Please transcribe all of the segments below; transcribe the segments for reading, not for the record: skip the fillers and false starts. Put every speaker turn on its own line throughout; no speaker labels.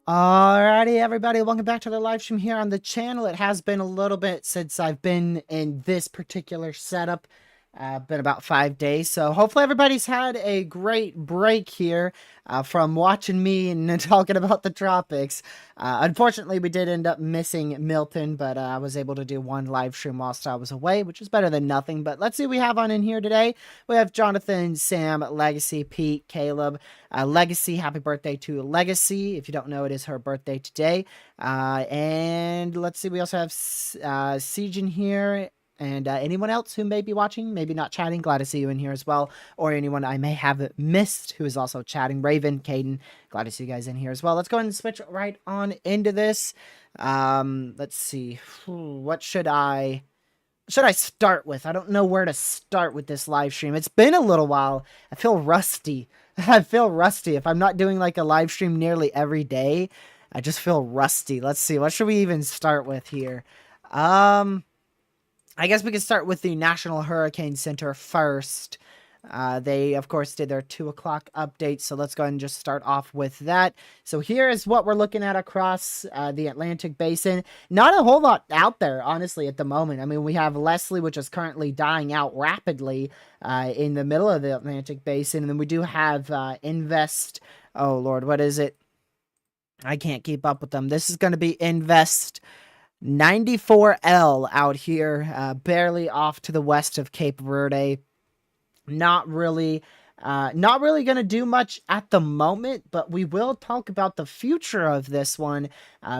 Alrighty, everybody, welcome back to the live stream here on the channel. It has been a little bit since I've been in this particular setup. Been about 5 days, so hopefully everybody's had a great break here from watching me and talking about the tropics. Unfortunately, we did end up missing Milton, but I was able to do one live stream whilst I was away, which is better than nothing. But let's see what we have on in here today. We have Jonathan, Sam, Legacy, Pete, Caleb. Legacy, happy birthday to Legacy. If you don't know, it is her birthday today. And let's see, we also have Siege in here. And anyone else who may be watching, maybe not chatting, glad to see you in here as well. Or anyone I may have missed who is also chatting. Raven, Caden, glad to see you guys in here as well. Let's go ahead and switch right on into this. Let's see. What should I start with? I don't know where to start with this live stream. It's been a little while. I feel rusty. I feel rusty. If I'm not doing like a live stream nearly every day, I just feel rusty. Let's see. What should we even start with here? I guess we can start with the National Hurricane Center first. They, of course, did their 2 o'clock update, so let's go ahead and just start off with that. So here is what we're looking at across the Atlantic Basin. Not a whole lot out there, honestly, at the moment. I mean, we have Leslie, which is currently dying out rapidly in the middle of the Atlantic Basin, and then we do have Invest. Oh, Lord, what is it? I can't keep up with them. This is going to be Invest 94L out here, barely off to the west of Cape Verde. Not really going to do much at the moment, but we will talk about the future of this one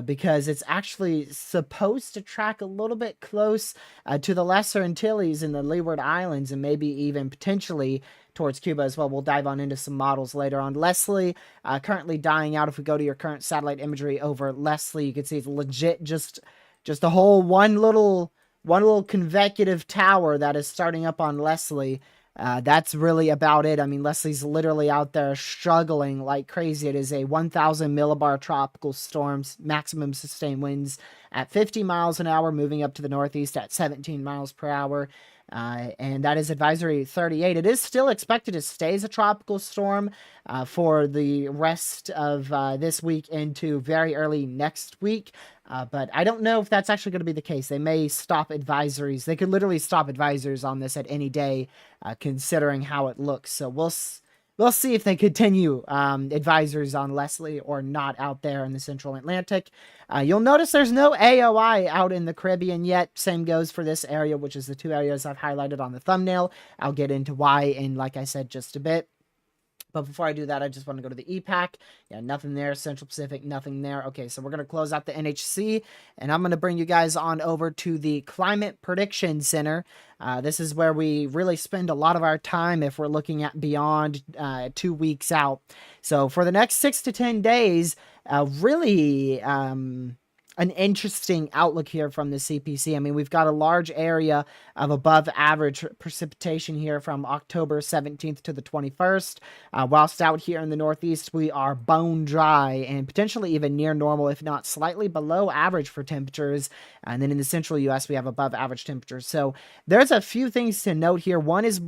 because it's actually supposed to track a little bit close to the Lesser Antilles and the Leeward Islands, and maybe even potentially towards Cuba as well. We'll dive on into some models later on. Leslie, currently dying out. If we go to your current satellite imagery over Leslie, you can see it's legit just a whole one little convecutive tower that is starting up on Leslie. That's really about it. I mean, Leslie's literally out there struggling like crazy. It is a 1,000 millibar tropical storm, maximum sustained winds at 50 miles an hour, moving up to the northeast at 17 miles per hour. And that is advisory 38. It is still expected to stay as a tropical storm for the rest of this week into very early next week. But I don't know if that's actually going to be the case. They may stop advisories. They could literally stop advisories on this at any day, considering how it looks. So we'll see if they continue advisories on Leslie or not out there in the central Atlantic. You'll notice there's no AOI out in the Caribbean yet. Same goes for this area, which is the 2 areas I've highlighted on the thumbnail. I'll get into why in, like I said, just a bit. But before I do that, I just want to go to the EPAC. Yeah, nothing there. Central Pacific, nothing there. Okay, so we're going to close out the NHC, and I'm going to bring you guys on over to the Climate Prediction Center. This is where we really spend a lot of our time if we're looking at beyond 2 weeks out. So for the next 6 to 10 days, really an interesting outlook here from the CPC. I mean, we've got a large area of above average precipitation here from October 17th to the 21st. Whilst out here in the Northeast, we are bone dry and potentially even near normal, if not slightly below average for temperatures. And then in the central U.S., we have above average temperatures. So there's a few things to note here. One is,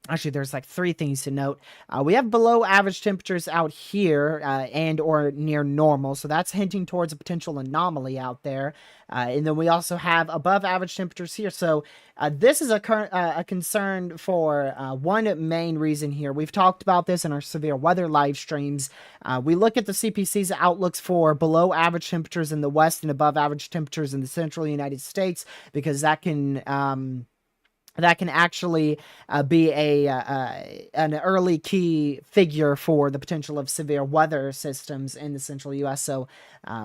actually, there's like 3 things to note. We have below average temperatures out here and or near normal, so that's hinting towards a potential anomaly out there. And then we also have above average temperatures here. So this is a concern for one main reason here. We've talked about this in our severe weather live streams. We look at the CPC's outlooks for below average temperatures in the west and above average temperatures in the central United States, because that can actually be an early key figure for the potential of severe weather systems in the central U.S. So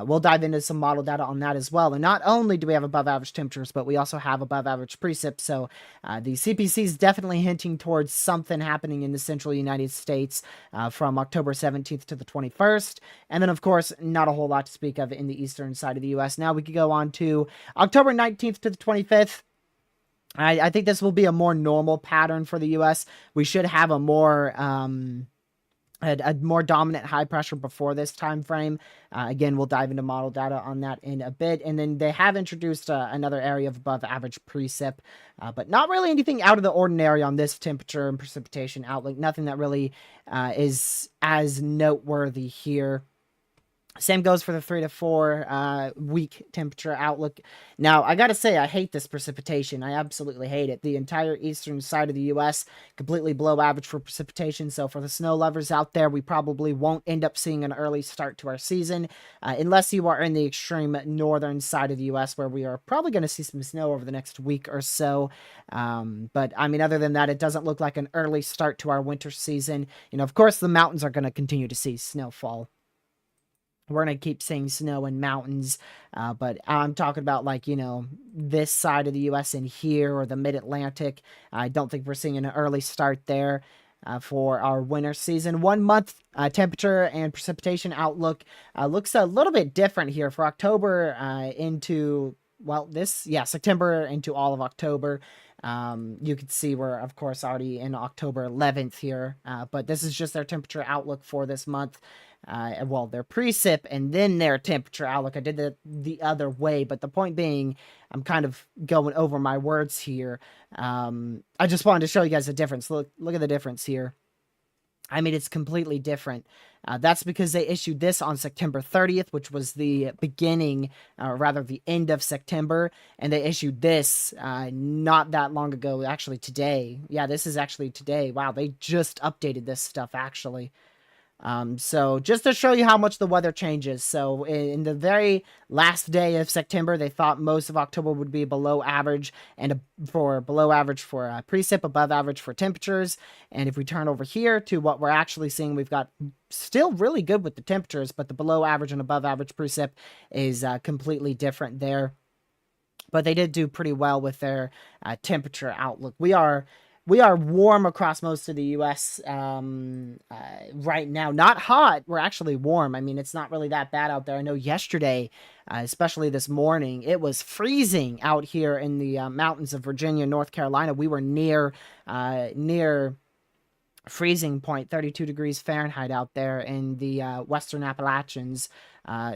we'll dive into some model data on that as well. And not only do we have above average temperatures, but we also have above average precip. So the CPC is definitely hinting towards something happening in the central United States from October 17th to the 21st. And then, of course, not a whole lot to speak of in the eastern side of the U.S. Now we could go on to October 19th to the 25th. I think this will be a more normal pattern for the U.S. We should have a more dominant high pressure before this time frame. Again, we'll dive into model data on that in a bit. And then they have introduced another area of above average precip, but not really anything out of the ordinary on this temperature and precipitation outlook. Nothing that really is as noteworthy here. Same goes for the 3 to 4 week temperature outlook. Now, I gotta say, I hate this precipitation. I absolutely hate it. The entire eastern side of the U.S. completely below average for precipitation. So for the snow lovers out there, we probably won't end up seeing an early start to our season, unless you are in the extreme northern side of the U.S., where we are probably going to see some snow over the next week or so. But I mean, other than that, it doesn't look like an early start to our winter season. You know, of course, the mountains are going to continue to see snowfall. We're going to keep seeing snow in mountains, but I'm talking about, like, you know, this side of the U.S. in here, or the mid-Atlantic. I don't think we're seeing an early start there for our winter season. 1 month temperature and precipitation outlook looks a little bit different here for October into, well, September into all of October. You can see we're, of course, already in October 11th here, but this is just their temperature outlook for this month. Well, their precip and then their temperature outlook. I did the other way, but the point being, I'm kind of going over my words here. I just wanted to show you guys the difference. Look at the difference here. I mean, it's completely different. That's because they issued this on September 30th, which was the beginning, or rather the end of September. And they issued this not that long ago, actually today. Yeah, this is actually today. Wow, they just updated this stuff, actually. So just to show you how much the weather changes. So in the very last day of September, they thought most of October would be below average, and below average for precip, above average for temperatures. And if we turn over here to what we're actually seeing, we've got still really good with the temperatures, but the below average and above average precip is completely different there. But they did do pretty well with their temperature outlook. We are warm across most of the U.S. Right now. Not hot. We're actually warm. I mean, it's not really that bad out there. I know yesterday, especially this morning, it was freezing out here in the mountains of Virginia, North Carolina. We were near freezing point, 32 degrees Fahrenheit out there in the Western Appalachians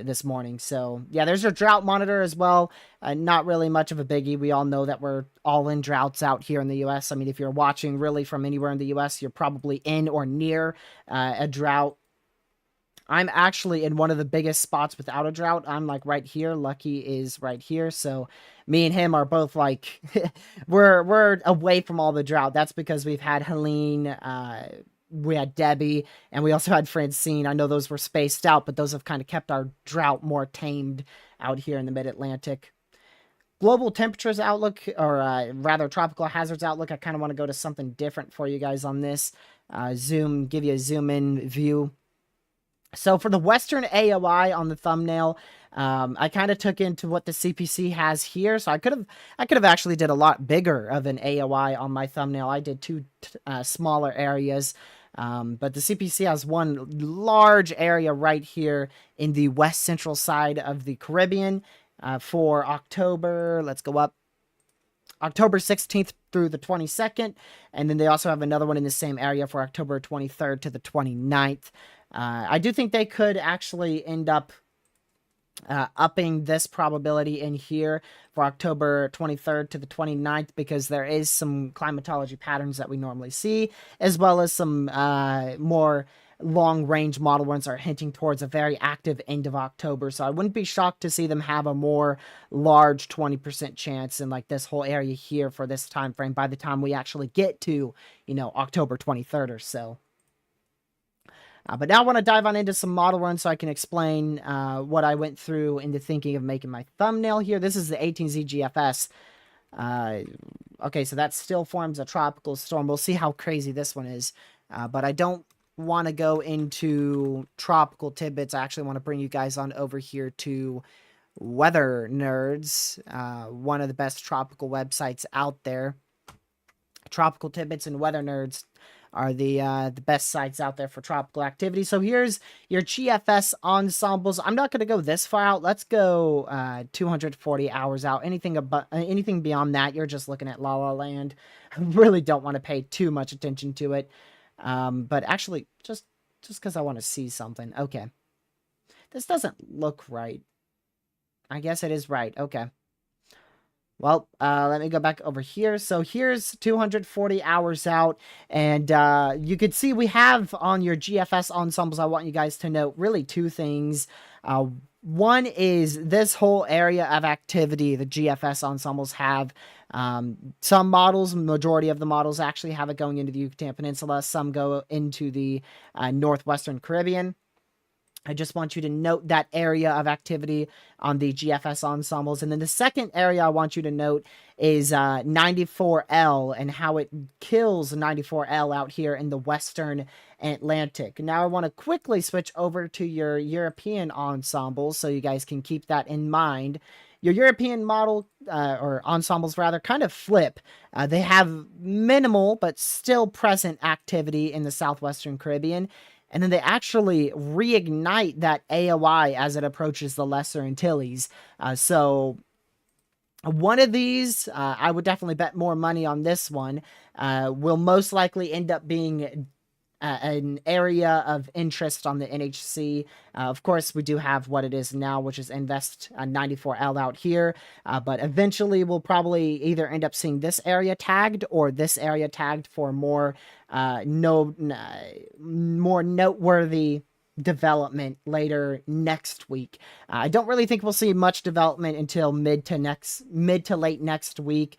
this morning. So yeah, there's your drought monitor as well. Not really much of a biggie. We all know that we're all in droughts out here in the U.S. I mean, if you're watching really from anywhere in the U.S., you're probably in or near a drought. I'm actually in one of the biggest spots without a drought. I'm like right here. Lucky is right here. So me and him are both like, we're away from all the drought. That's because we've had Helene, we had Debbie, and we also had Francine. I know those were spaced out, but those have kind of kept our drought more tamed out here in the mid-Atlantic. Global temperatures outlook, or rather tropical hazards outlook. I kind of want to go to something different for you guys on this. give you a zoom in view. So for the Western AOI on the thumbnail, I kind of took into what the CPC has here. So I could have actually did a lot bigger of an AOI on my thumbnail. I did two smaller areas. But the CPC has one large area right here in the west central side of the Caribbean for October. Let's go up. October 16th through the 22nd. And then they also have another one in the same area for October 23rd to the 29th. I do think they could actually end up upping this probability in here for October 23rd to the 29th because there is some climatology patterns that we normally see, as well as some more long-range model runs are hinting towards a very active end of October. So I wouldn't be shocked to see them have a more large 20% chance in like this whole area here for this time frame by the time we actually get to, October 23rd or so. But now I want to dive on into some model runs so I can explain what I went through into thinking of making my thumbnail here. This is the 18Z GFS. Okay, so that still forms a tropical storm. We'll see how crazy this one is. But I don't want to go into tropical tidbits. I actually want to bring you guys on over here to Weather Nerds, one of the best tropical websites out there. Tropical Tidbits and Weather Nerds are the best sites out there for tropical activity. So here's your GFS ensembles. I'm not going to go this far out. Let's go 240 hours out. Anything beyond that, you're just looking at La La Land. I really don't want to pay too much attention to it. But actually, just because I want to see something. Okay. This doesn't look right. I guess it is right. Okay. Well, let me go back over here. So here's 240 hours out, and you could see we have on your GFS ensembles, I want you guys to note really two things. One is this whole area of activity the GFS ensembles have. Some models, majority of the models actually have it going into the Yucatan Peninsula. Some go into the northwestern Caribbean. I just want you to note that area of activity on the GFS ensembles. And then the second area I want you to note is 94L and how it kills 94L out here in the Western Atlantic. Now I want to quickly switch over to your European ensembles so you guys can keep that in mind. Your European model, or ensembles rather, kind of flip. They have minimal but still present activity in the Southwestern Caribbean. And then they actually reignite that AOI as it approaches the Lesser Antilles. So one of these, I would definitely bet more money on this one, will most likely end up being an area of interest on the NHC. Of course, we do have what it is now, which is Invest 94L out here. But eventually, we'll probably either end up seeing this area tagged or this area tagged for more noteworthy development later next week. I don't really think we'll see much development until mid to late next week.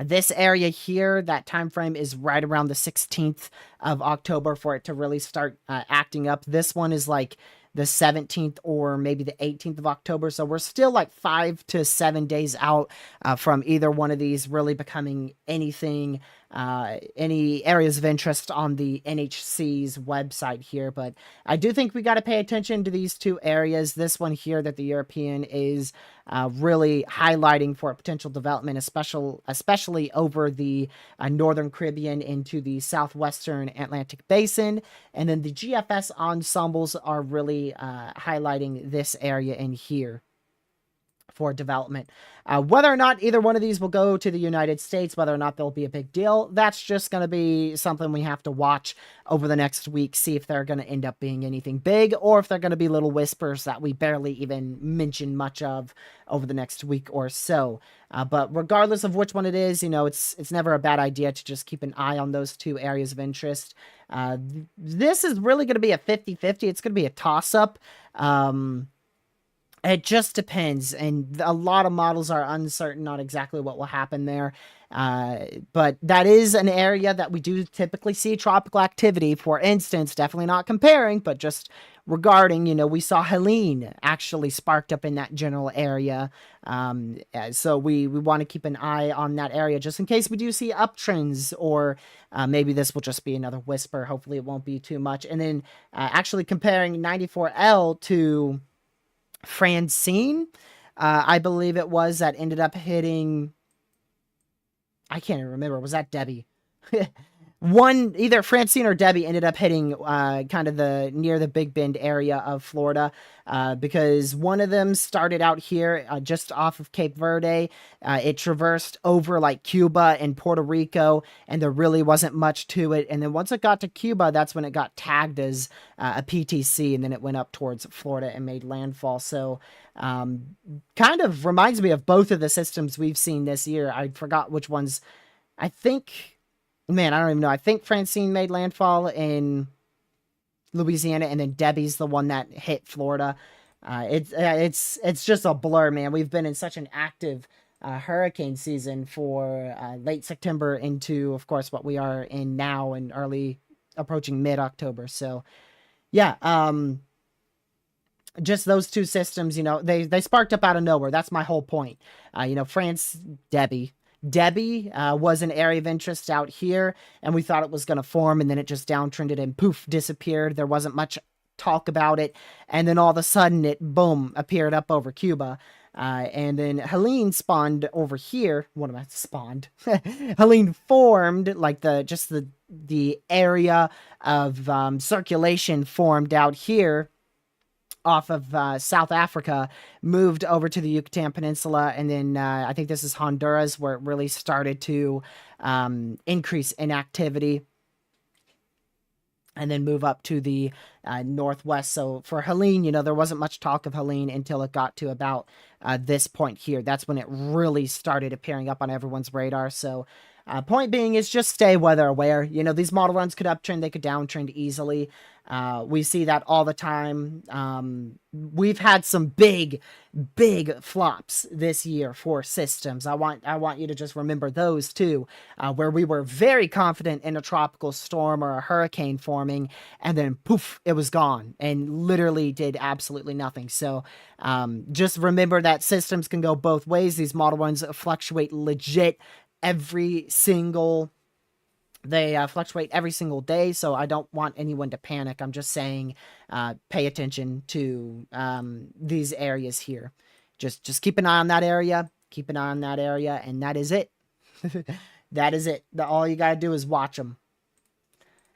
This area here, that time frame is right around the 16th of October for it to really start acting up. This one is like the 17th or maybe the 18th of October. So we're still like 5 to 7 days out from either one of these really becoming anything, any areas of interest on the NHC's website here. But I do think we got to pay attention to these two areas. This one here that the European is really highlighting for potential development, especially over the Northern Caribbean into the Southwestern Atlantic Basin. And then the GFS ensembles are really highlighting this area in here for development. Whether or not either one of these will go to the United States, whether or not they'll be a big deal, that's just going to be something we have to watch over the next week, see if they're going to end up being anything big or if they're going to be little whispers that we barely even mention much of over the next week or so. But regardless of which one it is, it's never a bad idea to just keep an eye on those two areas of interest. This is really going to be a 50-50. It's going to be a toss-up. It just depends, and a lot of models are uncertain on exactly what will happen there. Uh, but that is an area that we do typically see tropical activity. For instance, definitely not comparing, but just regarding, we saw Helene actually sparked up in that general area. So we want to keep an eye on that area just in case we do see uptrends, or maybe this will just be another whisper. Hopefully, it won't be too much. And then actually comparing 94L to Francine, I believe it was, that ended up hitting. I can't even remember. Was that Debbie? One, either Francine or Debbie ended up hitting kind of the near the Big Bend area of Florida, because one of them started out here just off of Cape Verde. It traversed over like Cuba and Puerto Rico, and there really wasn't much to it. And then once it got to Cuba, that's when it got tagged as a PTC, and then it went up towards Florida and made landfall. So kind of reminds me of both of the systems we've seen this year. I forgot which ones. I think, man, I don't even know. I think Francine made landfall in Louisiana, and then Debbie's the one that hit Florida. It's just a blur, man. We've been in such an active hurricane season for late September into, of course, what we are in now and early approaching mid October. So yeah, just those two systems, they sparked up out of nowhere. That's my whole point. France, Debbie. Debbie was an area of interest out here, and we thought it was going to form, and then it just downtrended and poof, disappeared. There wasn't much talk about it, and then all of a sudden it, boom, appeared up over Cuba. And then Helene spawned over here. What am I spawned? Helene formed, like the area of circulation formed out here off of South Africa, moved over to the Yucatan Peninsula, and then I think this is Honduras, where it really started to increase in activity, and then move up to the northwest. So for Helene, there wasn't much talk of Helene until it got to about this point here. That's when it really started appearing up on everyone's radar. So point being is just stay weather aware. These model runs could uptrend, they could downtrend easily. We see that all the time. We've had some big flops this year for systems. I want you to just remember those too, where we were very confident in a tropical storm or a hurricane forming, and then poof, it was gone and literally did absolutely nothing. So just remember that systems can go both ways. These model runs fluctuate legit every single they fluctuate every single day, so I don't want anyone to panic. I'm just saying pay attention to these areas here. Just keep an eye on that area, and that is it. That is it. All you gotta do is watch them.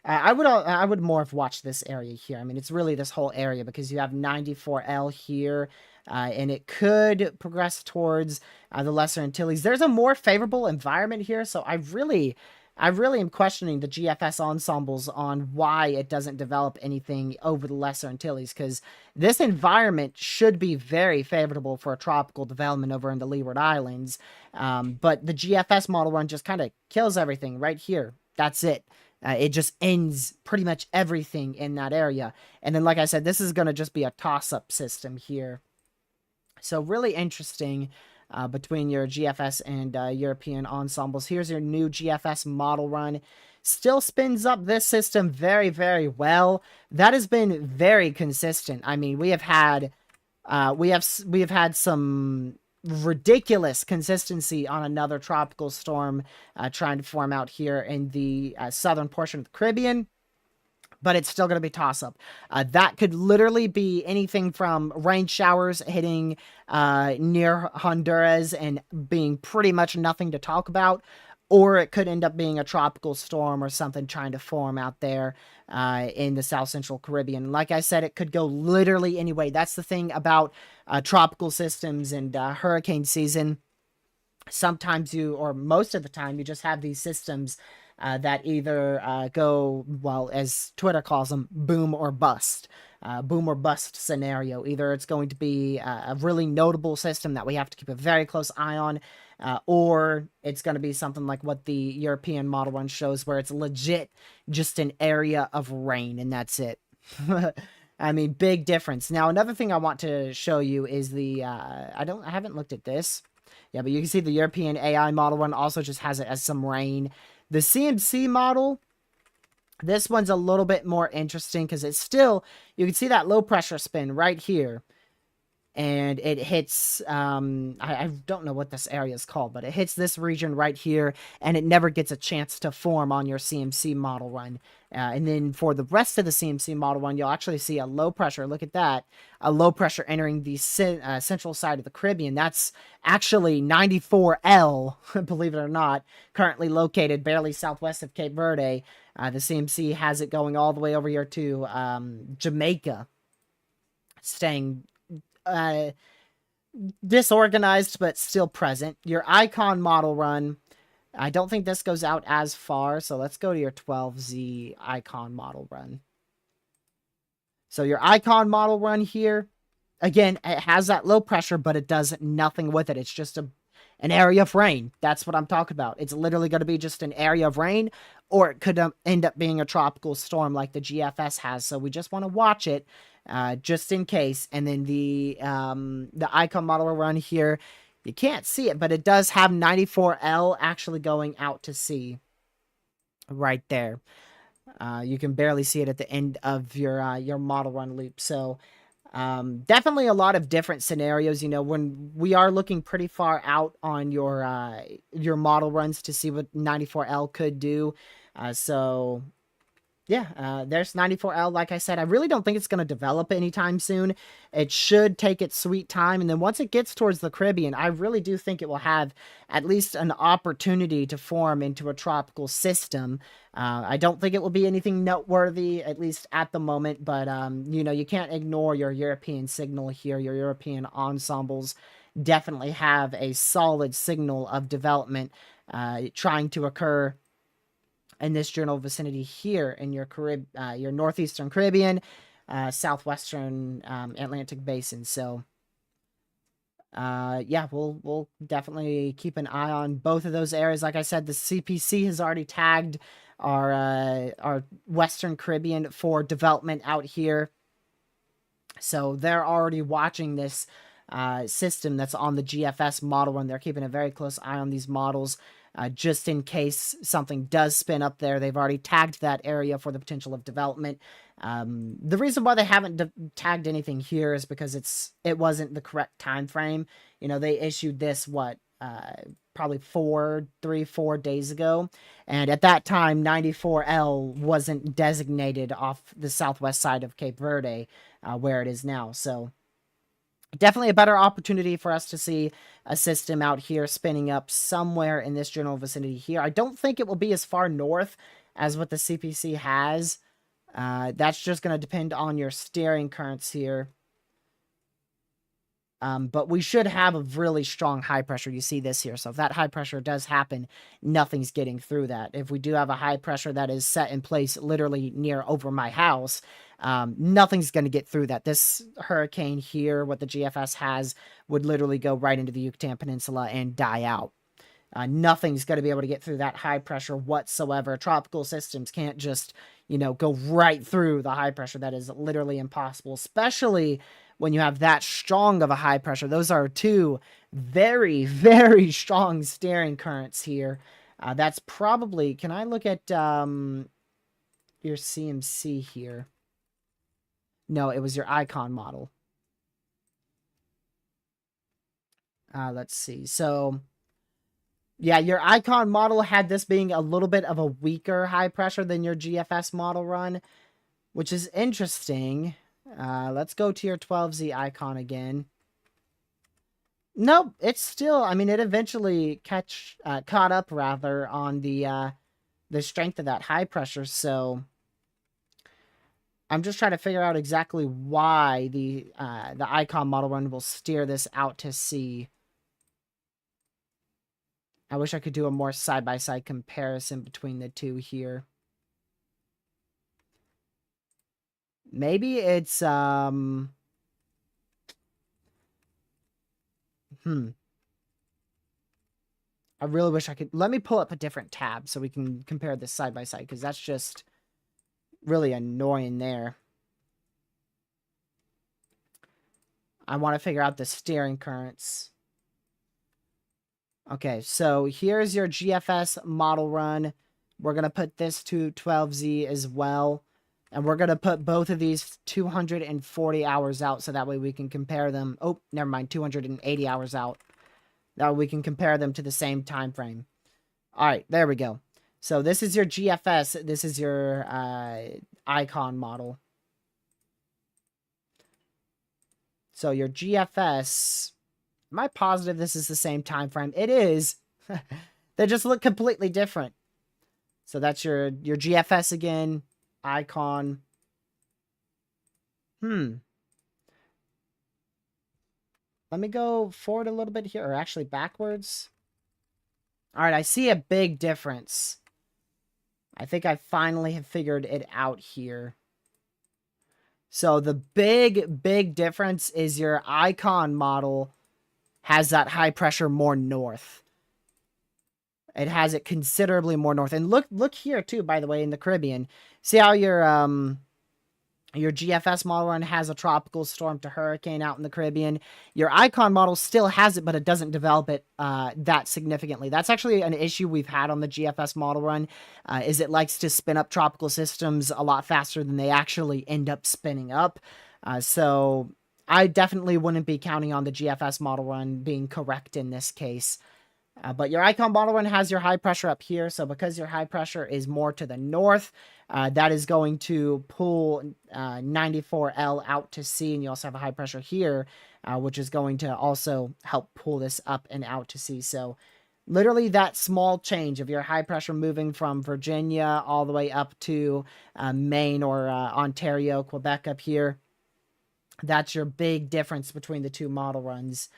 I would more have watched this area here. I mean, it's really this whole area, because you have 94L here, and it could progress towards the Lesser Antilles. There's a more favorable environment here, so I really am questioning the GFS ensembles on why it doesn't develop anything over the Lesser Antilles, because this environment should be very favorable for a tropical development over in the Leeward Islands. But the GFS model run just kind of kills everything right here. That's it. It just ends pretty much everything in that area. And then, like I said, this is going to just be a toss-up system here. So really interesting. Between your GFS and European ensembles. Here's your new GFS model run. Still spins up this system very, very well. That has been very consistent. I mean, we have had some ridiculous consistency on another tropical storm trying to form out here in the southern portion of the Caribbean, but it's still going to be toss-up. That could literally be anything from rain showers hitting near Honduras and being pretty much nothing to talk about, or it could end up being a tropical storm or something trying to form out there in the South Central Caribbean. Like I said, it could go literally any way. That's the thing about tropical systems and hurricane season. Sometimes or most of the time, you just have these systems that either go, well, as Twitter calls them, boom or bust. Boom or bust scenario. Either it's going to be a really notable system that we have to keep a very close eye on, or it's going to be something like what the European model run shows, where it's legit just an area of rain, and that's it. I mean, big difference. Now, another thing I want to show you is the, I haven't looked at this. Yeah, but you can see the European AI model one also just has it as some rain. The CMC model, this one's a little bit more interesting because it's still, you can see that low pressure spin right here. And it hits, I don't know what this area is called, but it hits this region right here, and it never gets a chance to form on your CMC model run. And then for the rest of the CMC model run, you'll actually see a low pressure. Look at that. A low pressure entering the central side of the Caribbean. That's actually 94L, believe it or not, currently located barely southwest of Cape Verde. The CMC has it going all the way over here to Jamaica, staying disorganized but still present. Your icon model run, I don't think this goes out as far, so let's go to your 12Z icon model run. So your icon model run here, again, it has that low pressure, but it does nothing with it. It's just an area of rain. That's what I'm talking about. It's literally going to be just an area of rain, or it could end up being a tropical storm like the GFS has. So we just want to watch it just in case. And then the icon model run here, you can't see it, but it does have 94L actually going out to sea right there. You can barely see it at the end of your model run loop. So definitely a lot of different scenarios, you know, when we are looking pretty far out on your model runs to see what 94L could do. So yeah, there's 94L. Like I said, I really don't think it's going to develop anytime soon. It should take its sweet time. And then once it gets towards the Caribbean, I really do think it will have at least an opportunity to form into a tropical system. I don't think it will be anything noteworthy, at least at the moment. But, you know, you can't ignore your European signal here. Your European ensembles definitely have a solid signal of development trying to occur in this general vicinity here in your your northeastern Caribbean, southwestern Atlantic basin. So, yeah, we'll definitely keep an eye on both of those areas. Like I said, the CPC has already tagged our Western Caribbean for development out here, so they're already watching this system that's on the GFS model, and they're keeping a very close eye on these models. Just in case something does spin up there. They've already tagged that area for the potential of development. The reason why they haven't tagged anything here is because it wasn't the correct time frame. You know, they issued this, probably 4 days ago. And at that time, 94L wasn't designated off the southwest side of Cape Verde, where it is now. So definitely a better opportunity for us to see a system out here spinning up somewhere in this general vicinity here. I don't think it will be as far north as what the CPC has. That's just going to depend on your steering currents here. But we should have a really strong high pressure. You see this here. So if that high pressure does happen, nothing's getting through that. If we do have a high pressure that is set in place literally near over my house, nothing's going to get through that. This hurricane here, what the GFS has, would literally go right into the Yucatan Peninsula and die out. Nothing's going to be able to get through that high pressure whatsoever. Tropical systems can't just, you know, go right through the high pressure. That is literally impossible, especially when you have that strong of a high pressure. Those are two very, very strong steering currents here. That's probably, can I look at your CMC here? No, it was your icon model. Let's see. So, yeah, your icon model had this being a little bit of a weaker high pressure than your GFS model run, which is interesting. Let's go to your 12Z icon again. Nope, it's still, I mean, it eventually caught up rather on the strength of that high pressure. So I'm just trying to figure out exactly why the icon model run will steer this out to sea. I wish I could do a more side-by-side comparison between the two here. Maybe it's, I really wish I could, let me pull up a different tab so we can compare this side by side, because that's just really annoying there. I want to figure out the steering currents. Okay, so here's your GFS model run. We're going to put this to 12Z as well. And we're going to put both of these 240 hours out so that way we can compare them. Oh, never mind, 280 hours out. That way we can compare them to the same time frame. All right, there we go. So this is your GFS. This is your icon model. So your GFS... Am I positive this is the same time frame? It is. They just look completely different. So that's your GFS again. Icon. Let me go forward a little bit here. Or actually backwards. Alright, I see a big difference. I think I finally have figured it out here. So the big difference is your icon model has that high pressure more north. It has it considerably more north. And look here too, by the way, in the Caribbean. See how your GFS model run has a tropical storm to hurricane out in the Caribbean. Your icon model still has it, but it doesn't develop it that significantly. That's actually an issue we've had on the GFS model run, is it likes to spin up tropical systems a lot faster than they actually end up spinning up. So I definitely wouldn't be counting on the GFS model run being correct in this case. But your icon model run has your high pressure up here. So because your high pressure is more to the north, that is going to pull 94L out to sea. And you also have a high pressure here, which is going to also help pull this up and out to sea. So literally that small change of your high pressure moving from Virginia all the way up to Maine or Ontario, Quebec up here. That's your big difference between the two model runs.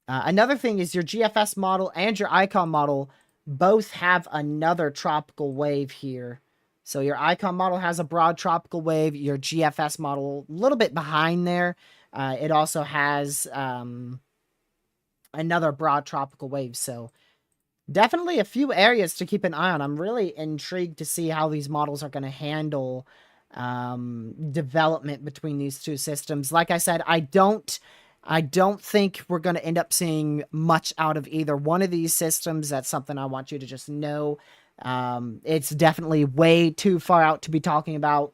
Another thing is your GFS model and your icon model both have another tropical wave here. So your icon model has a broad tropical wave. Your GFS model, a little bit behind there. It also has another broad tropical wave. So definitely a few areas to keep an eye on. I'm really intrigued to see how these models are going to handle development between these two systems. Like I said, I don't think we're going to end up seeing much out of either one of these systems. That's something I want you to just know. It's definitely way too far out to be talking about,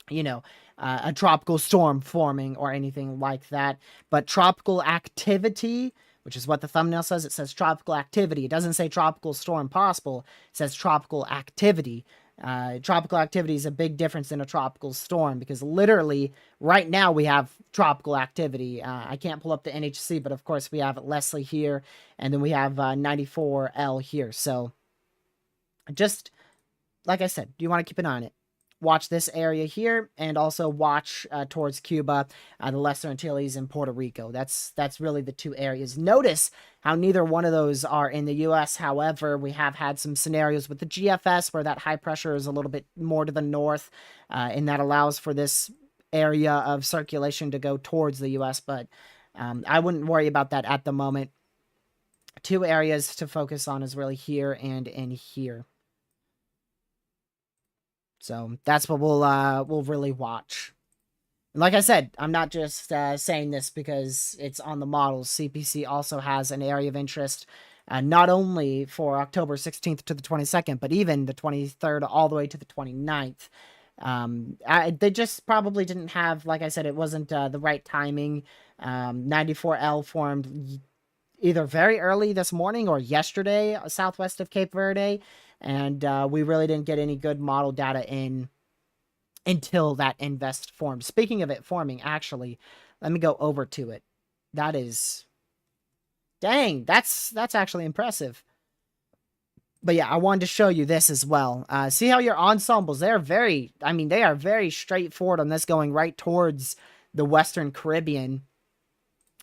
a tropical storm forming or anything like that. But tropical activity, which is what the thumbnail says, it says tropical activity. It doesn't say tropical storm possible. It says tropical activity. Tropical activity is a big difference in a tropical storm because literally right now we have tropical activity. I can't pull up the NHC, but of course we have Leslie here, and then we have 94L here. So just like I said, you want to keep an eye on it. Watch this area here, and also watch towards Cuba, the Lesser Antilles, and Puerto Rico. That's really the two areas. Notice how neither one of those are in the U.S. However, we have had some scenarios with the GFS where that high pressure is a little bit more to the north, and that allows for this area of circulation to go towards the U.S., but I wouldn't worry about that at the moment. Two areas to focus on is really here and in here. So that's what we'll really watch. And like I said, I'm not just saying this because it's on the models. CPC also has an area of interest, not only for October 16th to the 22nd, but even the 23rd all the way to the 29th. They just probably didn't have, like I said, it wasn't the right timing. 94L formed either very early this morning or yesterday southwest of Cape Verde. And we really didn't get any good model data in until that invest formed. Speaking of it forming, actually, let me go over to it. That is... Dang, that's actually impressive. But yeah, I wanted to show you this as well. See how your ensembles, they are very straightforward on this, going right towards the Western Caribbean.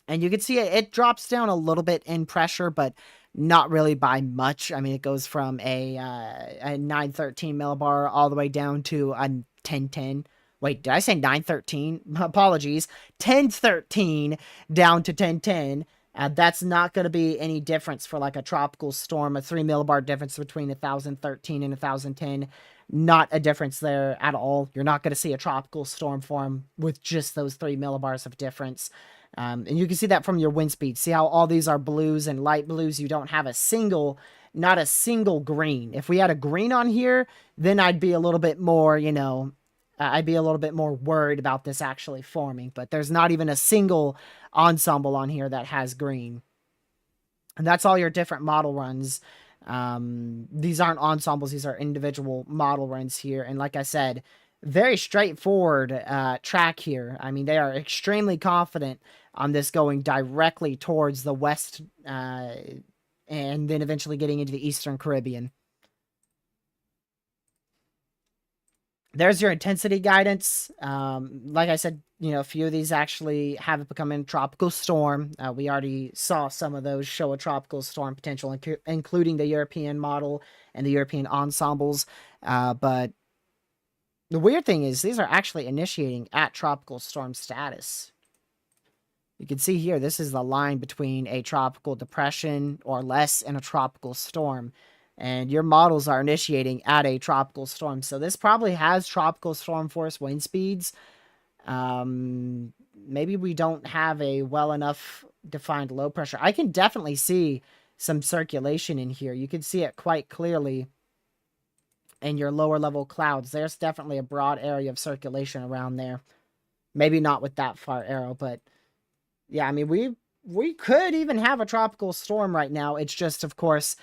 And you can see it drops down a little bit in pressure, but not really by much. I mean, it goes from a 913 millibar all the way down to a 1010. Wait, did I say 913? Apologies. 1013 down to 1010. That's not going to be any difference for like a tropical storm, a 3 millibar difference between 1013 and 1010. Not a difference there at all. You're not going to see a tropical storm form with just those 3 millibars of difference. And you can see that from your wind speed. See how all these are blues and light blues? You don't have not a single green. If we had a green on here, then I'd be a little bit more, I'd be a little bit more worried about this actually forming. But there's not even a single ensemble on here that has green. And that's all your different model runs. These aren't ensembles, these are individual model runs here. And like I said, very straightforward track here. I mean, they are extremely confident on this going directly towards the west and then eventually getting into the Eastern Caribbean. There's your intensity guidance. Like I said, a few of these actually have it becoming a tropical storm. We already saw some of those show a tropical storm potential, including the European model and the European ensembles. But the weird thing is these are actually initiating at tropical storm status. You can see here, this is the line between a tropical depression or less and a tropical storm. And your models are initiating at a tropical storm. So this probably has tropical storm force wind speeds. Maybe we don't have a well enough defined low pressure. I can definitely see some circulation in here. You can see it quite clearly in your lower level clouds. There's definitely a broad area of circulation around there. Maybe not with that far arrow, but yeah, I mean, we could even have a tropical storm right now. It's just, of course,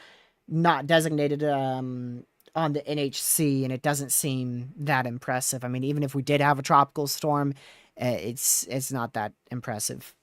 not designated on the NHC, and it doesn't seem that impressive. I mean, even if we did have a tropical storm, it's not that impressive.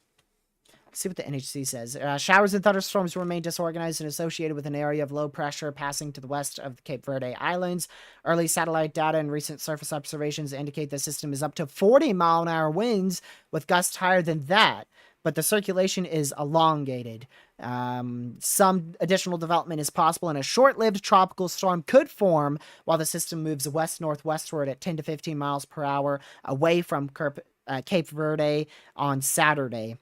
Let's see what the NHC says. Showers and thunderstorms remain disorganized and associated with an area of low pressure passing to the west of the Cape Verde Islands. Early satellite data and recent surface observations indicate the system is up to 40-mile-an-hour winds with gusts higher than that, but the circulation is elongated. Some additional development is possible, and a short-lived tropical storm could form while the system moves west-northwestward at 10 to 15 miles per hour away from Cape Verde on Saturday.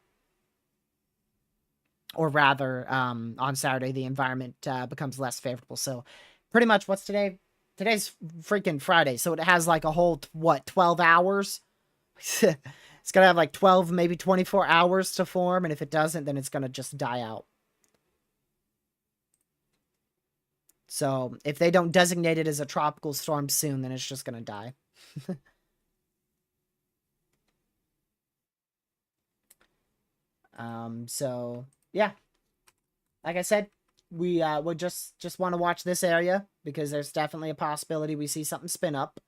Or rather, on Saturday, the environment becomes less favorable. So pretty much what's today? Today's freaking Friday. So it has like a whole, 12 hours? It's going to have like 12, maybe 24 hours to form. And if it doesn't, then it's going to just die out. So if they don't designate it as a tropical storm soon, then it's just going to die. So yeah, like I said, we would just want to watch this area because there's definitely a possibility we see something spin up.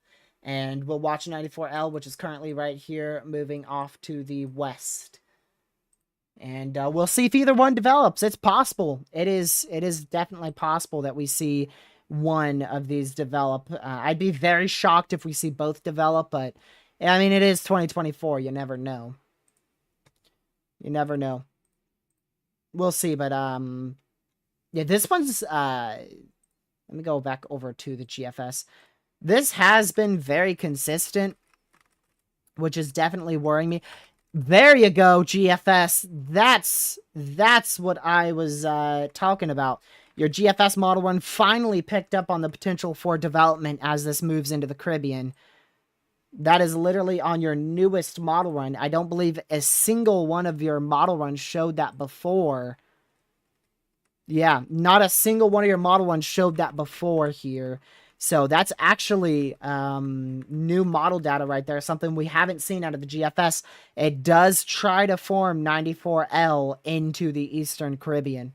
And we'll watch 94L, which is currently right here, moving off to the west. And we'll see if either one develops. It's possible. It is definitely possible that we see one of these develop. I'd be very shocked if we see both develop, but I mean, it is 2024. You never know. You never know. We'll see, but yeah, this one's let me go back over to the GFS. This has been very consistent, which is definitely worrying me. There you go, GFS. That's what I was talking about. Your GFS model run finally picked up on the potential for development as this moves into the Caribbean. That is literally on your newest model run. I don't believe a single one of your model runs showed that before. Yeah, not a single one of your model runs showed that before here. So that's actually new model data right there, something we haven't seen out of the GFS. It does try to form 94L into the Eastern Caribbean.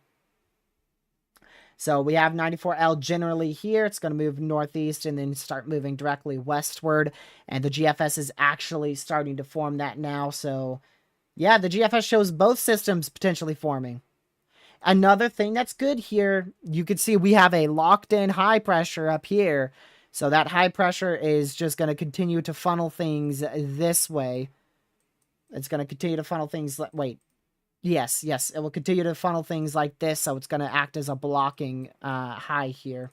So we have 94L generally here. It's going to move northeast and then start moving directly westward. And the GFS is actually starting to form that now. So yeah, the GFS shows both systems potentially forming. Another thing that's good here, you can see we have a locked in high pressure up here. So that high pressure is just going to continue to funnel things this way. It's going to continue to funnel things. Wait. Yes, it will continue to funnel things like this, so it's going to act as a blocking high here.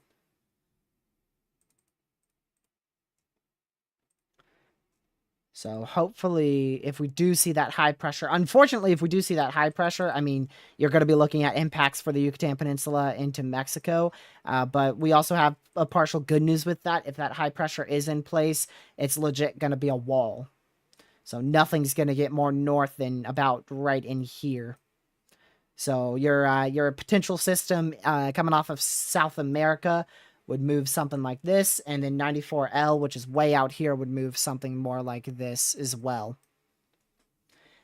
So hopefully, if we do see that high pressure, unfortunately, if we do see that high pressure, I mean, you're going to be looking at impacts for the Yucatan Peninsula into Mexico. But we also have a partial good news with that. If that high pressure is in place, it's legit going to be a wall. So nothing's going to get more north than about right in here. So your potential system coming off of South America would move something like this, and then 94L, which is way out here, would move something more like this as well.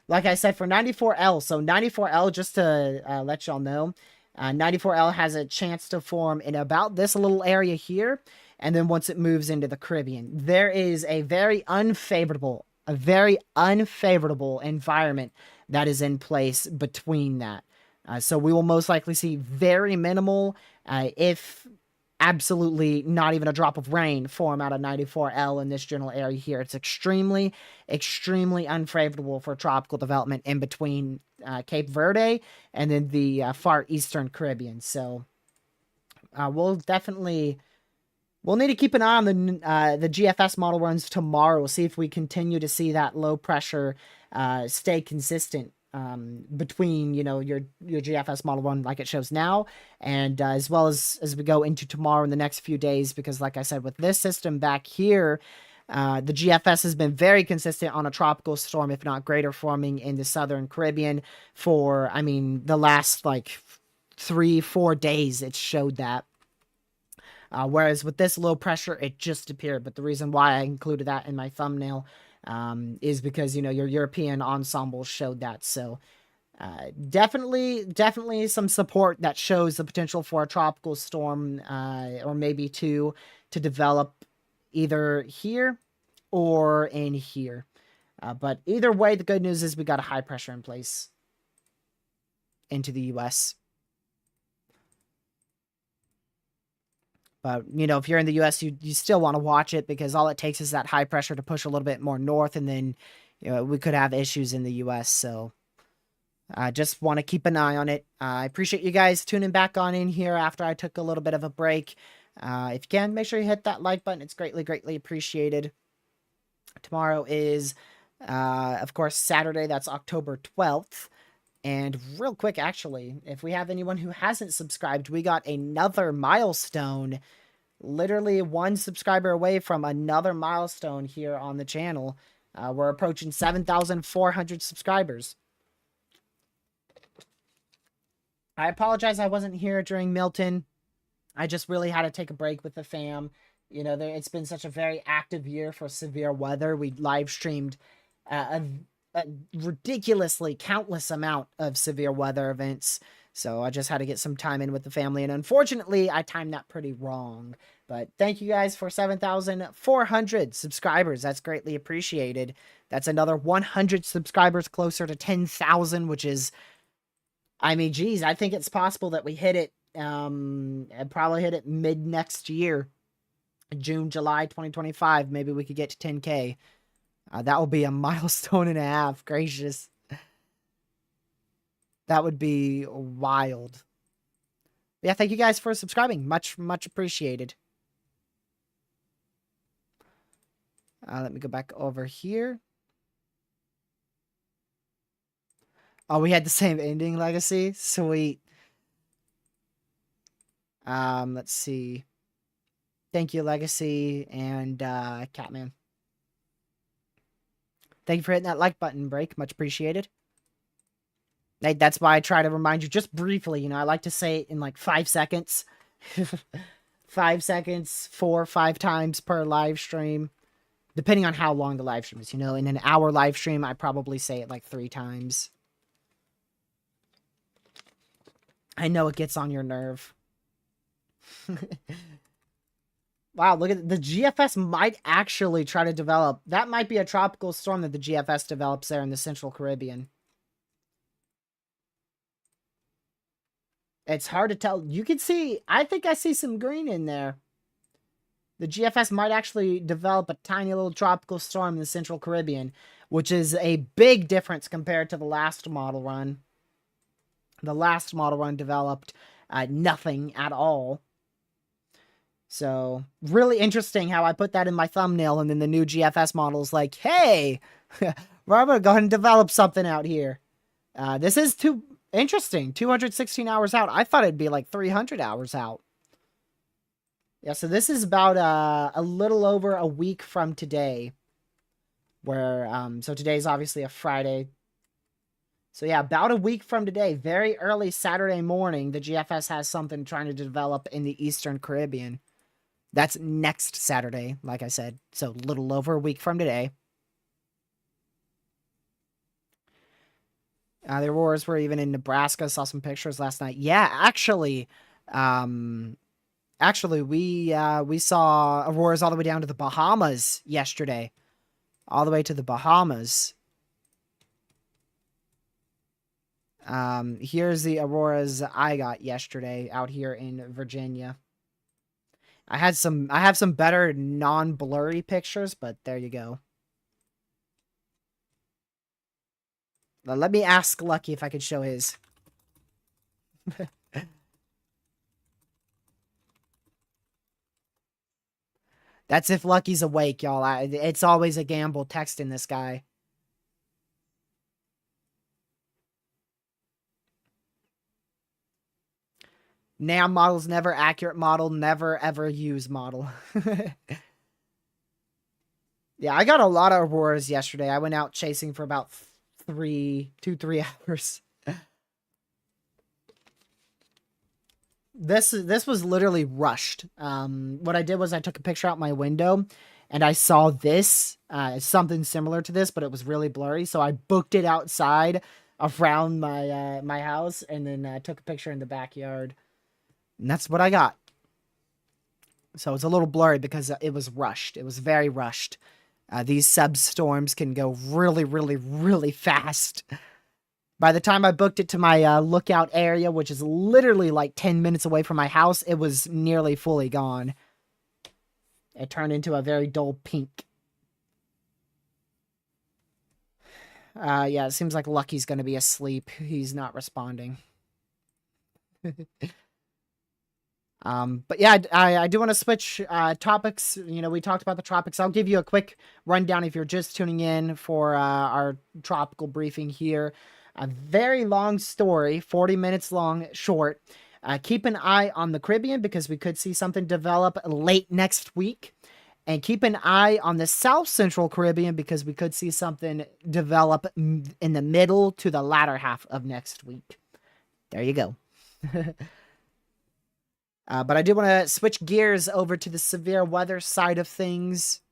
Like I said, for 94L, so 94L, just to let y'all know, 94L has a chance to form in about this little area here, and then once it moves into the Caribbean, there is a very unfavorable environment that is in place between that. So we will most likely see very minimal, if absolutely not even a drop of rain form out of 94L in this general area here. It's extremely, extremely unfavorable for tropical development in between Cape Verde and then the far eastern Caribbean. So we'll need to keep an eye on the GFS model runs tomorrow. We'll see if we continue to see that low pressure stay consistent between, you know, your GFS model run like it shows now, and as well as we go into tomorrow in the next few days, because like I said, with this system back here, the GFS has been very consistent on a tropical storm, if not greater, forming in the southern Caribbean for, I mean, the last like 3-4 days. It showed that. Whereas with this low pressure, it just appeared. But the reason why I included that in my thumbnail is because, you know, your European ensemble showed that. So definitely some support that shows the potential for a tropical storm or maybe two to develop either here or in here. But either way, the good news is we got a high pressure in place into the U.S. But, you know, if you're in the U.S., you still want to watch it, because all it takes is that high pressure to push a little bit more north, and then, you know, we could have issues in the U.S. So I just want to keep an eye on it. I appreciate you guys tuning back on in here after I took a little bit of a break. If you can, make sure you hit that like button. It's greatly, greatly appreciated. Tomorrow is, of course, Saturday. That's October 12th. And real quick, actually, if we have anyone who hasn't subscribed, we got another milestone. Literally one subscriber away from another milestone here on the channel. We're approaching 7,400 subscribers. I apologize I wasn't here during Milton. I just really had to take a break with the fam. You know, it's been such a very active year for severe weather. We live streamed a ridiculously countless amount of severe weather events. So I just had to get some time in with the family. And unfortunately, I timed that pretty wrong. But thank you guys for 7,400 subscribers. That's greatly appreciated. That's another 100 subscribers closer to 10,000, which is, I mean, geez, I think it's possible that we hit it, probably hit it mid next year, June, July 2025. Maybe we could get to 10K. That will be a milestone and a half. Gracious. That would be wild. Yeah, thank you guys for subscribing. Much, much appreciated. Let me go back over here. Oh, we had the same ending, Legacy. Sweet. Let's see. Thank you, Legacy and Catman. Thank you for hitting that like button, Break. Much appreciated. That's why I try to remind you just briefly. You know, I like to say it in like 5 seconds. 5 seconds, 4 or 5 times per live stream. Depending on how long the live stream is. You know, in an hour live stream, I probably say it like 3 times. I know it gets on your nerve. Wow, look at the GFS might actually try to develop. That might be a tropical storm that the GFS develops there in the Central Caribbean. It's hard to tell. You can see, I think I see some green in there. The GFS might actually develop a tiny little tropical storm in the Central Caribbean, which is a big difference compared to the last model run. The last model run developed nothing at all. So, really interesting how I put that in my thumbnail, and then the new GFS model is like, hey, we're going to go ahead and develop something out here. This is too interesting. 216 hours out. I thought it'd be like 300 hours out. Yeah, so this is about a little over a week from today. Where, so today's obviously a Friday. So yeah, about a week from today, very early Saturday morning, the GFS has something trying to develop in the Eastern Caribbean. That's next Saturday, like I said. So a little over a week from today. The Auroras were even in Nebraska. Saw some pictures last night. Yeah, actually, we saw Auroras all the way down to the Bahamas yesterday. All the way to the Bahamas. Here's the Auroras I got yesterday out here in Virginia. I have some better non-blurry pictures, but there you go. Now, let me ask Lucky if I could show his. That's if Lucky's awake, y'all. It's always a gamble texting this guy. NAM model's never accurate model, never ever use model. Yeah, I got a lot of Auroras yesterday. I went out chasing for about 3 hours. This was literally rushed. What I did was I took a picture out my window, and I saw this, something similar to this, but it was really blurry. So I booked it outside around my my house, and then took a picture in the backyard, and that's what I got. So it's a little blurry because it was rushed. It was very rushed. These substorms can go really, really, really fast. By the time I booked it to my lookout area, which is literally like 10 minutes away from my house, it was nearly fully gone. It turned into a very dull pink. Yeah, it seems like Lucky's going to be asleep. He's not responding. But yeah, I do want to switch topics. You know, we talked about the tropics. I'll give you a quick rundown if you're just tuning in for our tropical briefing here. A very long story, 40 minutes long, short. Keep an eye on the Caribbean because we could see something develop late next week. And keep an eye on the South Central Caribbean because we could see something develop in the middle to the latter half of next week. There you go. But I do want to switch gears over to the severe weather side of things.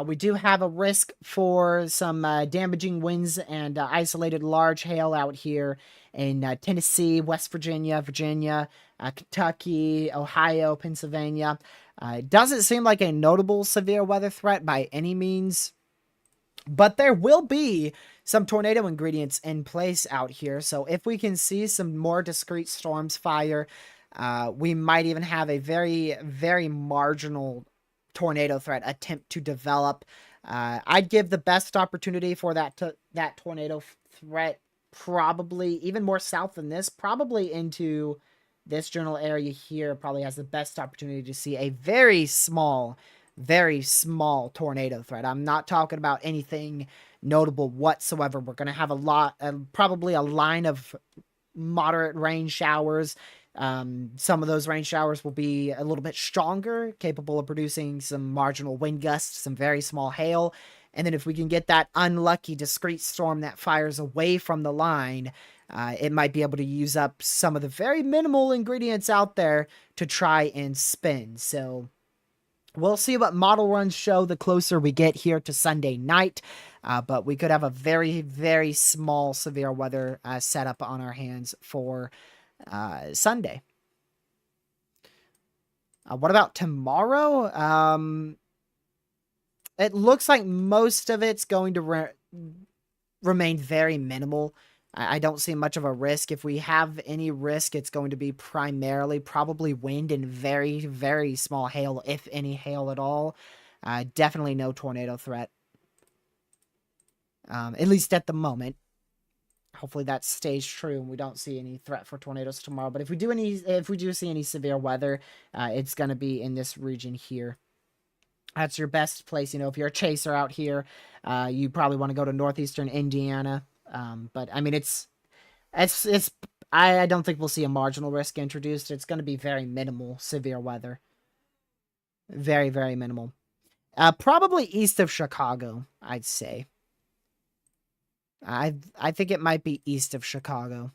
We do have a risk for some damaging winds and isolated large hail out here in Tennessee, West Virginia, Kentucky, Ohio, Pennsylvania. It doesn't seem like a notable severe weather threat by any means, but there will be some tornado ingredients in place out here. So if we can see some more discrete storms fire, we might even have a very, very marginal tornado threat attempt to develop. I'd give the best opportunity for that tornado threat probably even more south than this, probably into this general area here. Probably has the best opportunity to see a very small tornado threat. I'm not talking about anything notable whatsoever. We're going to have probably a line of moderate rain showers. Some of those rain showers will be a little bit stronger, capable of producing some marginal wind gusts, some very small hail. And then if we can get that unlucky discrete storm that fires away from the line, it might be able to use up some of the very minimal ingredients out there to try and spin. So we'll see what model runs show the closer we get here to Sunday night. But we could have a very, very small severe weather setup on our hands for Sunday. What about tomorrow? It looks like most of it's going to remain very minimal. I don't see much of a risk. If we have any risk, it's going to be primarily probably wind and very, very small hail, if any hail at all. Definitely no tornado threat. At least at the moment. Hopefully that stays true and we don't see any threat for tornadoes tomorrow. But if we do see any severe weather, it's going to be in this region here. That's your best place. If you're a chaser out here, you probably want to go to northeastern Indiana. But I mean, it's. I don't think we'll see a marginal risk introduced. It's going to be very minimal severe weather. Very, very minimal. Probably east of Chicago, I'd say. I think it might be east of Chicago.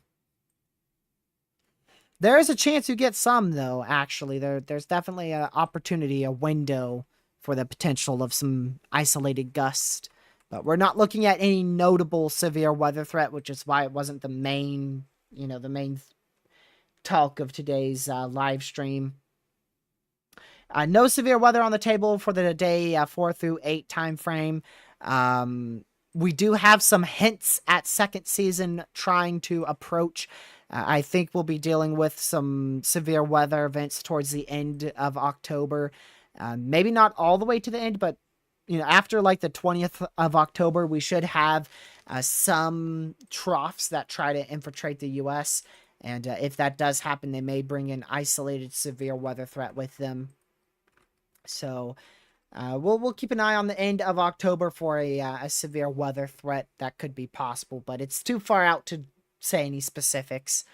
There is a chance you get some, though, actually. There's definitely an opportunity, a window for the potential of some isolated gusts. But we're not looking at any notable severe weather threat, which is why it wasn't the main, the main talk of today's live stream. No severe weather on the table for the day 4 through 8 time frame. We do have some hints at second season trying to approach. I think we'll be dealing with some severe weather events towards the end of October. Maybe not all the way to the end, but after like the 20th of October, we should have some troughs that try to infiltrate the U.S. And if that does happen, they may bring an isolated severe weather threat with them. So we'll keep an eye on the end of October for a severe weather threat that could be possible, but it's too far out to say any specifics.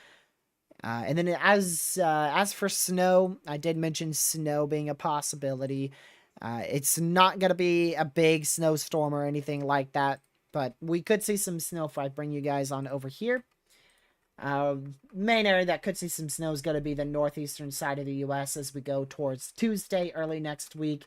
And then as for snow, I did mention snow being a possibility. It's not going to be a big snowstorm or anything like that, but we could see some snow if I bring you guys on over here. Main area that could see some snow is going to be the northeastern side of the U.S. as we go towards Tuesday, early next week.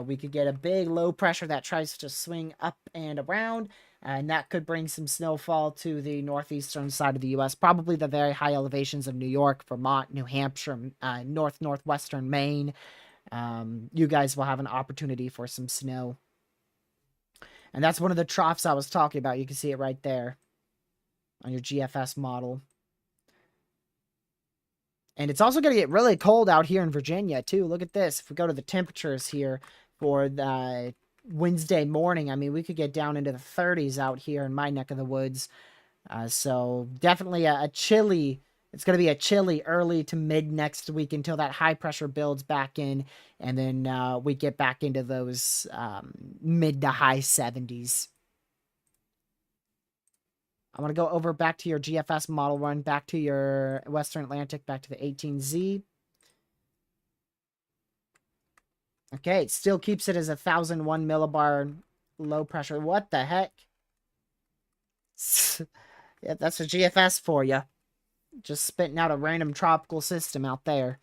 We could get a big low pressure that tries to swing up and around, and that could bring some snowfall to the northeastern side of the U.S., probably the very high elevations of New York, Vermont, New Hampshire, northwestern Maine. You guys will have an opportunity for some snow. And that's one of the troughs I was talking about. You can see it right there on your GFS model. And it's also going to get really cold out here in Virginia, too. Look at this. If we go to the temperatures here for the Wednesday morning, I mean, we could get down into the 30s out here in my neck of the woods. So definitely a chilly, it's going to be a chilly early to mid next week until that high pressure builds back in. And then we get back into those mid to high 70s. I want to go over back to your GFS model run, back to your Western Atlantic, back to the 18Z. Okay, it still keeps it as 1,001 millibar low pressure. What the heck? Yeah, that's a GFS for you. Just spitting out a random tropical system out there.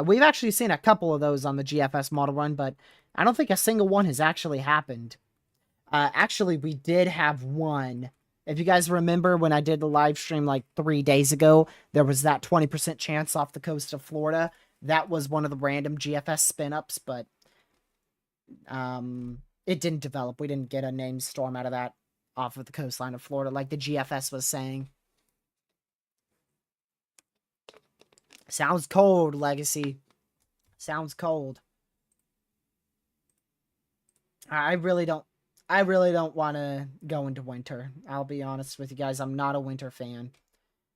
We've actually seen a couple of those on the GFS model run, but I don't think a single one has actually happened. Actually, we did have one. If you guys remember when I did the live stream like 3 days ago, there was that 20% chance off the coast of Florida. That was one of the random GFS spin-ups, but it didn't develop. We didn't get a named storm out of that off of the coastline of Florida like the GFS was saying. Sounds cold, Legacy. Sounds cold. I really don't want to go into winter. I'll be honest with you guys. I'm not a winter fan.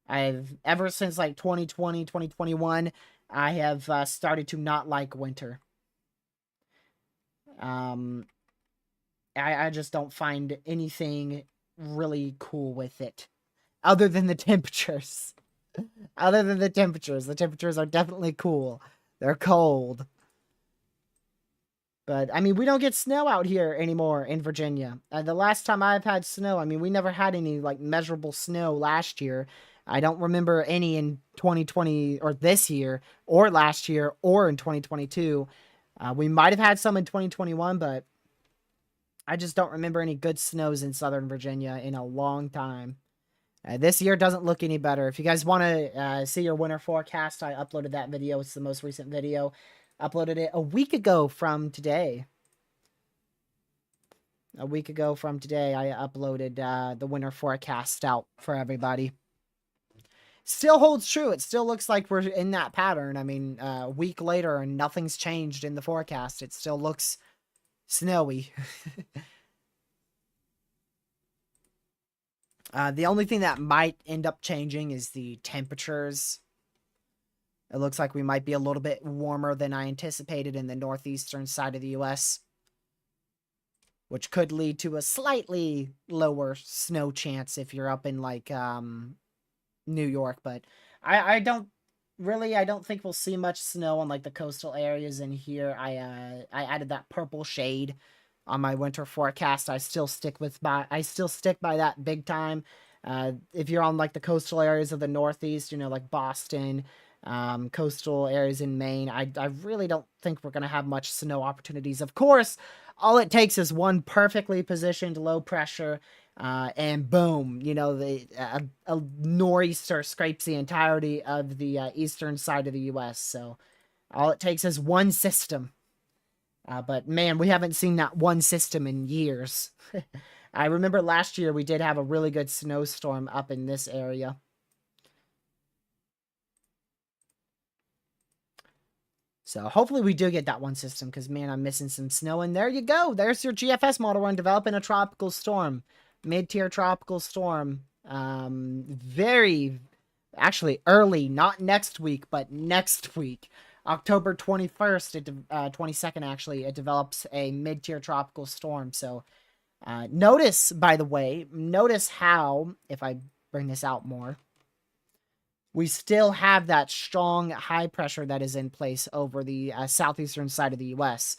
Ever since like 2020, 2021, I have started to not like winter. I just don't find anything really cool with it. Other than the temperatures. The temperatures are definitely cool. They're cold. But, I mean, we don't get snow out here anymore in Virginia. The last time I've had snow, I mean, we never had any, like, measurable snow last year. I don't remember any in 2020, or this year, or last year, or in 2022. We might have had some in 2021, but I just don't remember any good snows in Southern Virginia in a long time. This year doesn't look any better. If you guys want to see your winter forecast, I uploaded that video. It's the most recent video. Uploaded it a week ago from today. I uploaded the winter forecast out for everybody. Still holds true. It still looks like we're in that pattern. I mean, a week later and nothing's changed in the forecast. It still looks snowy. The only thing that might end up changing is the temperatures. It looks like we might be a little bit warmer than I anticipated in the northeastern side of the U.S., which could lead to a slightly lower snow chance if you're up in, like, New York. But I don't think we'll see much snow on, like, the coastal areas in here. I added that purple shade on my winter forecast. I still stick by that big time. If you're on, like, the coastal areas of the Northeast, like Boston, coastal areas in Maine, I really don't think we're going to have much snow opportunities. Of course, all it takes is one perfectly positioned low pressure, and boom, a nor'easter scrapes the entirety of the eastern side of the U.S. So all it takes is one system. But man, we haven't seen that one system in years. I remember last year we did have a really good snowstorm up in this area. So hopefully we do get that one system, because, man, I'm missing some snow. And there you go. There's your GFS model run, developing a tropical storm. Mid-tier tropical storm. Very, actually early, not next week, but next week. October 21st, 22nd, actually, it develops a mid-tier tropical storm. So notice, by the way, how, if I bring this out more, we still have that strong high pressure that is in place over the southeastern side of the U.S.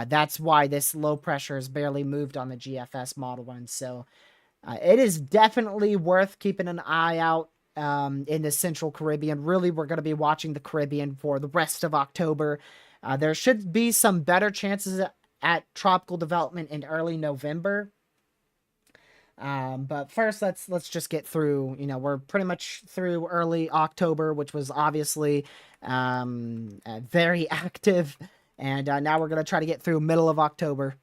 That's why this low pressure has barely moved on the GFS model run. So it is definitely worth keeping an eye out in the Central Caribbean. Really, we're going to be watching the Caribbean for the rest of October. There should be some better chances at tropical development in early November. But first, let's just get through. We're pretty much through early October, which was obviously very active, and now we're gonna try to get through middle of October.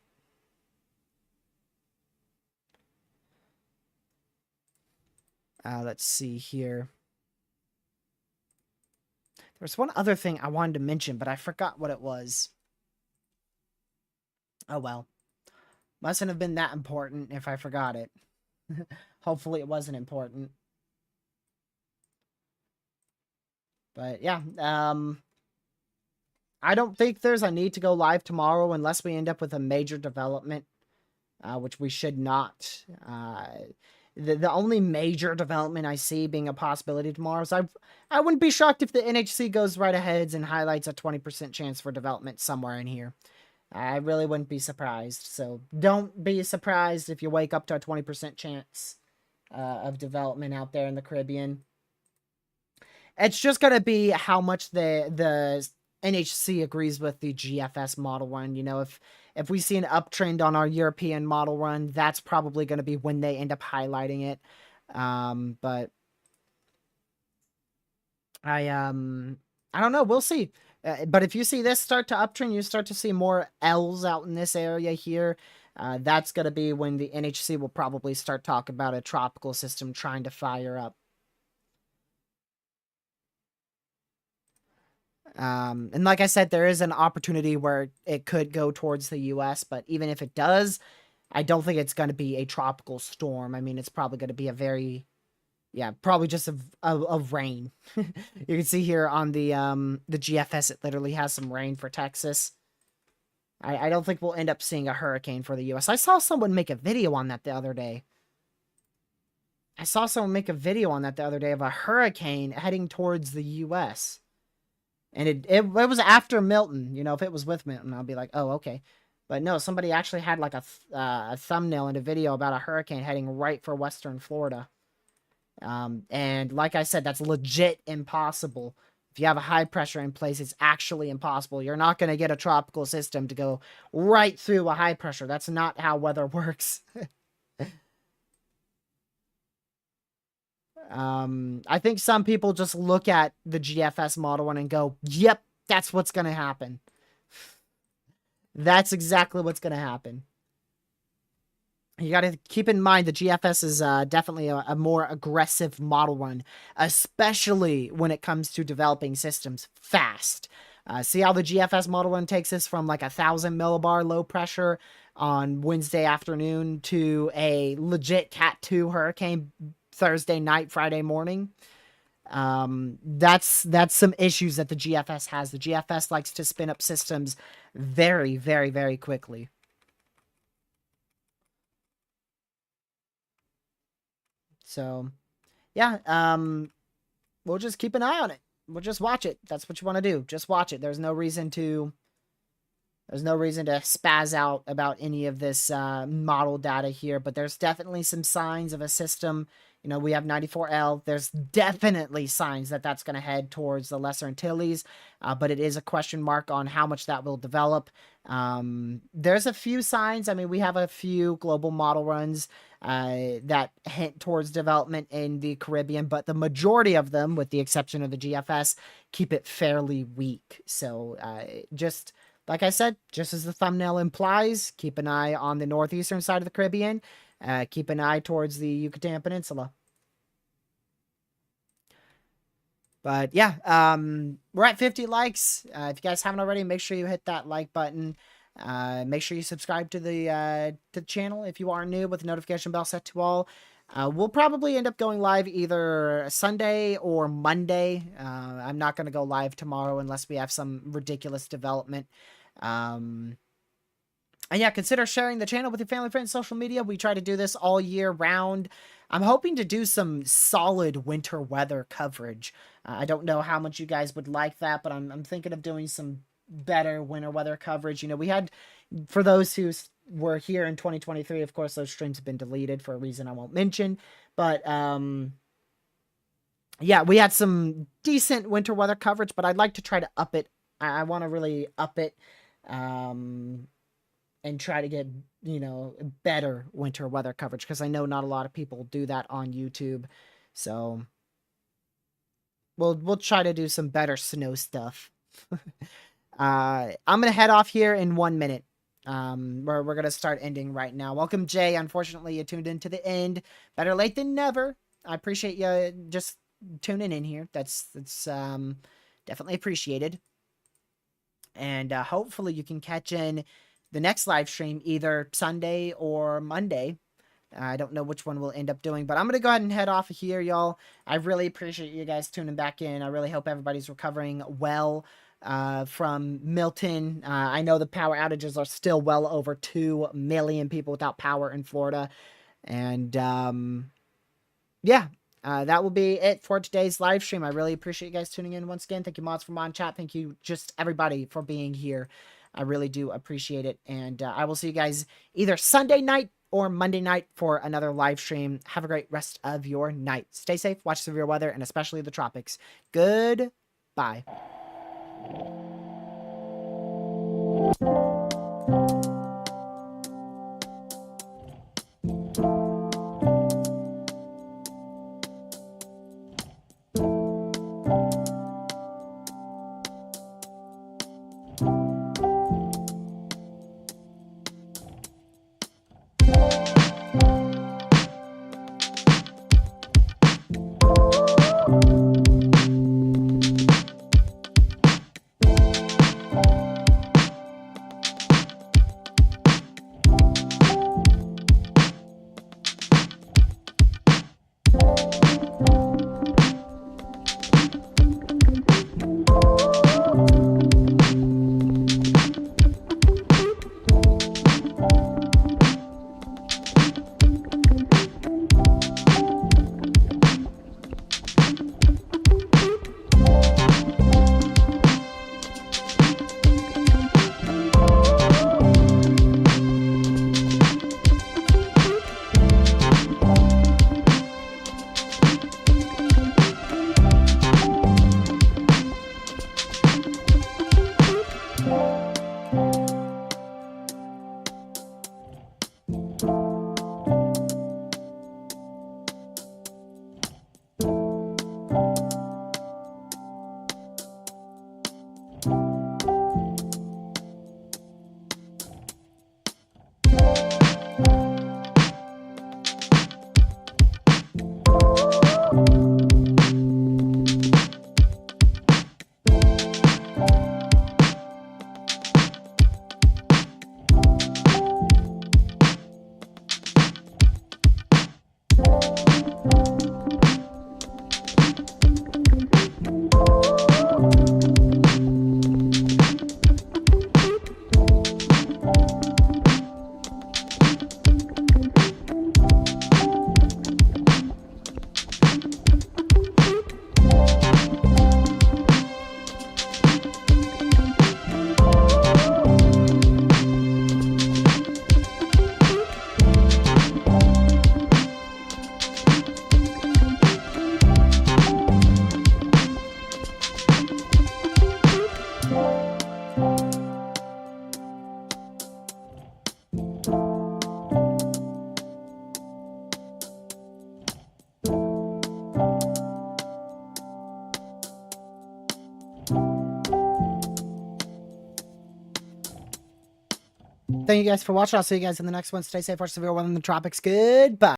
Let's see here. There's one other thing I wanted to mention, but I forgot what it was. Oh well. Mustn't have been that important if I forgot it. Hopefully it wasn't important. But yeah, I don't think there's a need to go live tomorrow unless we end up with a major development, which we should not. The only major development I see being a possibility tomorrow is I wouldn't be shocked if the NHC goes right ahead and highlights a 20% chance for development somewhere in here. I really wouldn't be surprised. So don't be surprised if you wake up to a 20% chance of development out there in the Caribbean. It's just going to be how much the NHC agrees with the GFS model run. If we see an uptrend on our European model run, that's probably going to be when they end up highlighting it. But I don't know. We'll see. But if you see this start to uptrend, you start to see more L's out in this area here. That's going to be when the NHC will probably start talking about a tropical system trying to fire up. And like I said, there is an opportunity where it could go towards the U.S., but even if it does, I don't think it's going to be a tropical storm. I mean, it's probably going to be a very... Yeah, probably just of rain. You can see here on the GFS, it literally has some rain for Texas. I don't think we'll end up seeing a hurricane for the U.S. I saw someone make a video on that the other day. Of a hurricane heading towards the U.S. And it was after Milton. If it was with Milton, I'll be like, oh, okay. But no, somebody actually had like a thumbnail in a video about a hurricane heading right for Western Florida. And like I said, that's legit impossible. If you have a high pressure in place, it's actually impossible. You're not going to get a tropical system to go right through a high pressure. That's not how weather works. I think some people just look at the GFS model and go, yep, that's what's going to happen. That's exactly what's going to happen. You got to keep in mind the GFS is definitely a more aggressive model run, especially when it comes to developing systems fast. See how the GFS model run takes us from like 1,000 millibar low pressure on Wednesday afternoon to a legit Cat 2 hurricane Thursday night, Friday morning. That's some issues that the GFS has. The GFS likes to spin up systems very, very, very quickly. So, yeah, we'll just keep an eye on it. We'll just watch it. That's what you want to do. Just watch it. There's no reason to spaz out about any of this model data here, but there's definitely some signs of a system. You know, we have 94L. There's definitely signs that that's going to head towards the Lesser Antilles, but it is a question mark on how much that will develop. There's a few signs. I mean, we have a few global model runs that hint towards development in the Caribbean, but the majority of them, with the exception of the GFS, keep it fairly weak. So just like I said, just as the thumbnail implies, keep an eye on the northeastern side of the Caribbean. Keep an eye towards the Yucatan Peninsula. But yeah, we're at 50 likes. If you guys haven't already, make sure you hit that like button. Make sure you subscribe to the channel if you are new, with the notification bell set to all. We'll probably end up going live either Sunday or Monday. I'm not going to go live tomorrow unless we have some ridiculous development. And yeah, consider sharing the channel with your family, friends, social media. We try to do this all year round. I'm hoping to do some solid winter weather coverage. I don't know how much you guys would like that, but I'm thinking of doing some better winter weather coverage. You know, we had, for those who were here in 2023, of course, those streams have been deleted for a reason I won't mention. But yeah, we had some decent winter weather coverage, but I'd like to try to up it. I want to really up it. And try to get, you know, better winter weather coverage, because I know not a lot of people do that on YouTube. So we'll try to do some better snow stuff. I'm gonna head off here in 1 minute. We're gonna start ending right now. Welcome, Jay. Unfortunately, you tuned in to the end. Better late than never. I appreciate you just tuning in here. That's definitely appreciated. And hopefully you can catch in the next live stream either Sunday or Monday. I don't know which one we'll end up doing, but I'm going to go ahead and head off of here, y'all. I really appreciate you guys tuning back in. I really hope everybody's recovering well from Milton. I know the power outages are still well over 2 million people without power in Florida. And yeah, that will be it for today's live stream. I really appreciate you guys tuning in once again. Thank you, mods, for mod chat. Thank you, just everybody, for being here. I really do appreciate it. And I will see you guys either Sunday night or Monday night for another live stream. Have a great rest of your night. Stay safe, watch severe weather, and especially the tropics. Goodbye. Thank you guys for watching. I'll see you guys in the next one. Stay safe, watch severe one in the tropics. Goodbye.